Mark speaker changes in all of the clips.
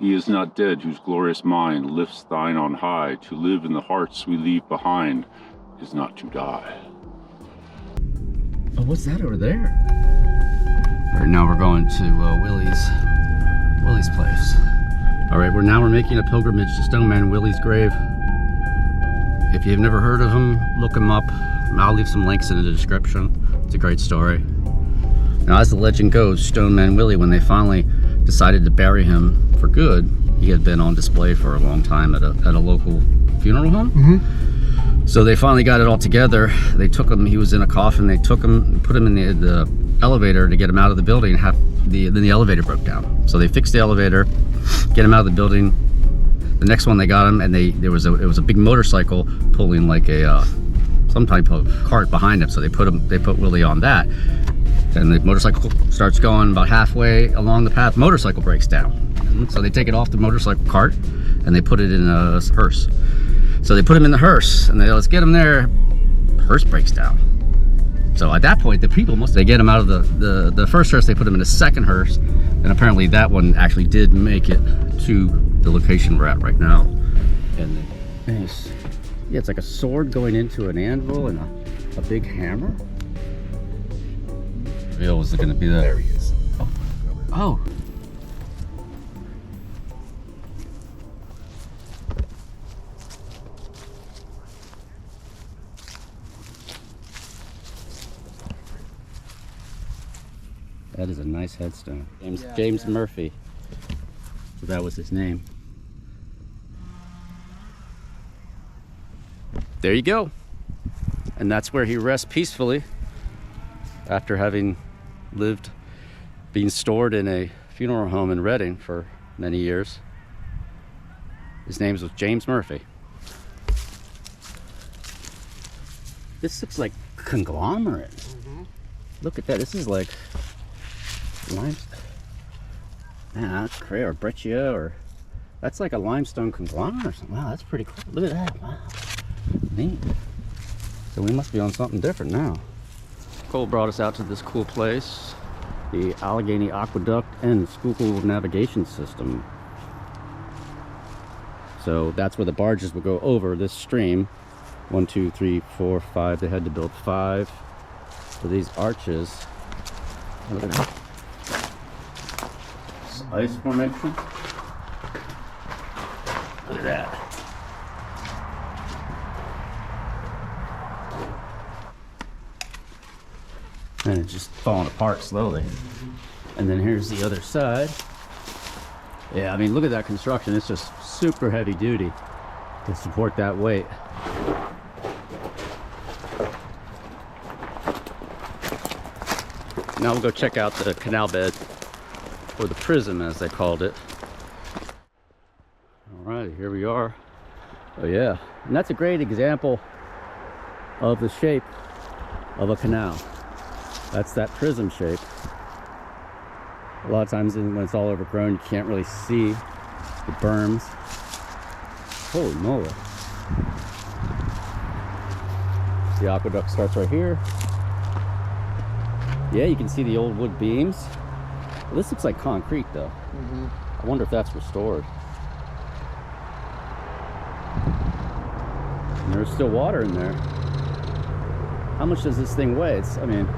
Speaker 1: He is not dead whose glorious mind lifts thine on high. To live in the hearts we leave behind is not to die.
Speaker 2: Oh, what's that over there? All right, now we're going to Willie's place. All right, we're making a pilgrimage to Stoneman Willie's grave. If you've never heard of him, look him up. I'll leave some links in the description. It's a great story. Now, as the legend goes, Stoneman Willie, when they finally decided to bury him for good, he had been on display for a long time at a local funeral home. Mm-hmm. So they finally got it all together. They took him, he was in a coffin, they took him, put him in the elevator to get him out of the building. Then the elevator broke down. So they fixed the elevator, get him out of the building. The next one they got him, and it was a big motorcycle pulling like some type of cart behind him. So they put Willie on that. And the motorcycle starts going about halfway along the path, motorcycle breaks down. And so they take it off the motorcycle cart and they put it in a hearse. So they put him in the hearse and let's get him there. Hearse breaks down. So at that point, the people they get him out of the first hearse, they put him in a second hearse. And apparently that one actually did make it to the location we're at right now. And it's like a sword going into an anvil and a big hammer. Was it going to be that?
Speaker 3: There he is.
Speaker 2: Oh. That is a nice headstone. James Murphy. So that was his name. There you go. And that's where he rests peacefully after having being stored in a funeral home in Reading for many years. His name was James Murphy. This looks like conglomerate. Mm-hmm. Look at that. This is like limestone. Nah, that's cray or breccia, or that's like a limestone conglomerate or something. Wow, that's pretty cool. Look at that. Wow, neat. So we must be on something different now. Cole brought us out to this cool place, the Allegheny Aqueduct and School Navigation System. So that's where the barges would go over this stream. 1, 2, 3, 4, 5. They had to build 5 for these arches. Look at that. Ice formation. Look at that. And it's just falling apart slowly. And then here's the other side. Yeah, I mean, look at that construction. It's just super heavy duty to support that weight. Now we'll go check out the canal bed, or the prism as they called it. All right, here we are. Oh yeah, and that's a great example of the shape of a canal. That's that prism shape. A lot of times when it's all overgrown, you can't really see the berms. Holy moly. The aqueduct starts right here. Yeah, you can see the old wood beams. Well, this looks like concrete though. Mm-hmm. I wonder if that's restored. And there's still water in there. How much does this thing weigh? I mean,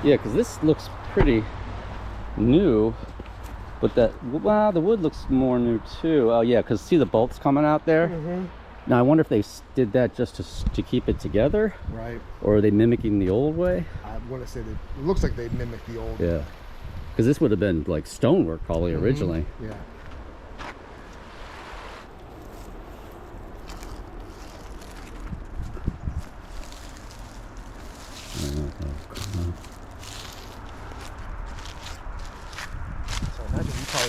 Speaker 2: yeah, because this looks pretty new, but the wood looks more new too. Oh yeah, because see the bolts coming out there? Mm-hmm. Now I wonder if they did that just to keep it together,
Speaker 3: right? Or
Speaker 2: are they mimicking the old way?
Speaker 3: I want to say that it looks like they mimicked the old.
Speaker 2: Yeah, because this would have been like stonework probably originally.
Speaker 3: Yeah.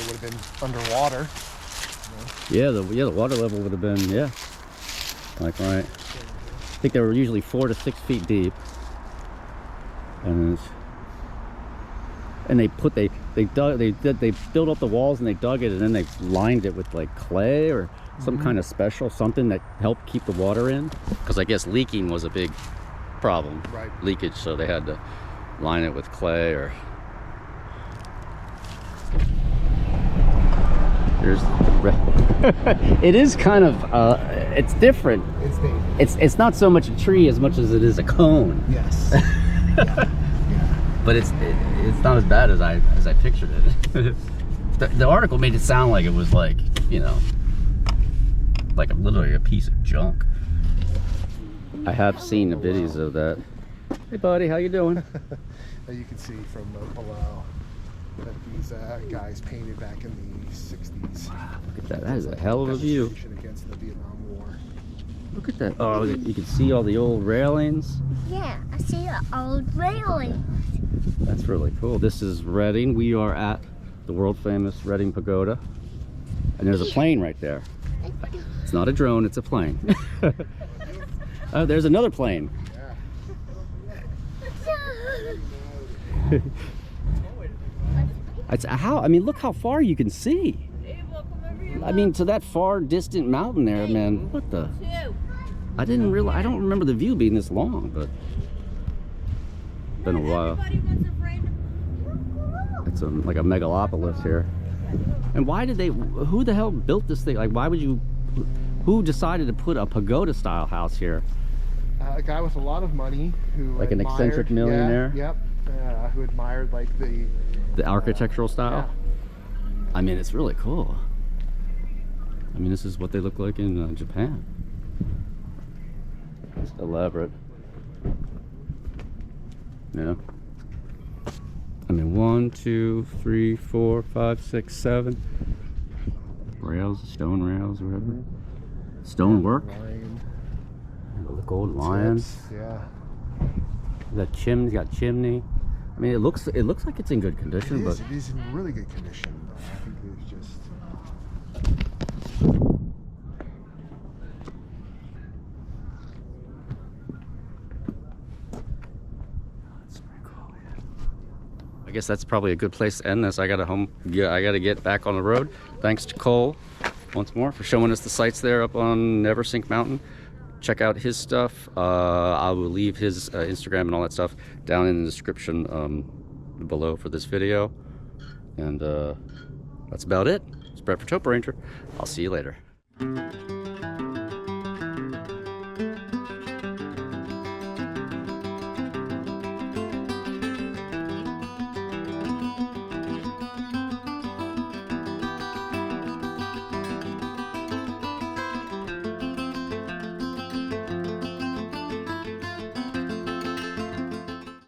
Speaker 3: Would have been underwater.
Speaker 2: Yeah, the water level would have been, yeah, like right. I think they were usually 4 to 6 feet deep, and they built up the walls and they dug it, and then they lined it with like clay or some kind of special something that helped keep the water in, because I guess leaking was a big problem,
Speaker 3: right?
Speaker 2: Leakage, so they had to line it with clay or. There's it is kind of it's different.
Speaker 3: It's dangerous.
Speaker 2: It's not so much a tree as much as it is a cone.
Speaker 3: Yes. Yeah.
Speaker 2: But it's not as bad as I pictured it. The article made it sound like it was like, you know, like literally a piece of junk. I have seen the videos of that. Hey buddy, how you doing?
Speaker 3: You can see from below that these guys painted back in the 60s.
Speaker 2: Wow, look at that. That is a hell of a view.
Speaker 3: Against the Vietnam War.
Speaker 2: Look at that. Oh, you can see all the old railings.
Speaker 4: Yeah, I see the old railing.
Speaker 2: That's really cool. This is Reading. We are at the world famous Reading Pagoda. And there's a plane right there. It's not a drone, it's a plane. Oh, there's another plane. It's how, I mean, look how far you can see. I mean, to that far distant mountain there, man. What the? I didn't realize, I don't remember the view being this long, but been a while. It's like a megalopolis here. And why did they, who the hell built this thing? Like, why would you, who decided to put a pagoda style house here?
Speaker 3: A guy with a lot of money who
Speaker 2: like an eccentric millionaire?
Speaker 3: Yeah, yep. Who admired like the
Speaker 2: architectural style?
Speaker 3: Yeah.
Speaker 2: I mean, it's really cool. I mean, this is what they look like in Japan. It's elaborate. Yeah. I mean, 1, 2, 3, 4, 5, 6, 7 rails, stone rails, or whatever. Stonework.
Speaker 3: Lion.
Speaker 2: The gold lions.
Speaker 3: Yeah.
Speaker 2: The chimney's got chimney. I mean, it looks like it's in good condition, but
Speaker 3: It is in really good condition. I think it's just.
Speaker 2: I guess that's probably a good place to end this. I gotta get back on the road. Thanks to Cole once more for showing us the sights there up on Neversink Mountain. Check out his stuff. I will leave his Instagram and all that stuff down in the description below for this video. And that's about it. It's Brett for TopoRanger. I'll see you later.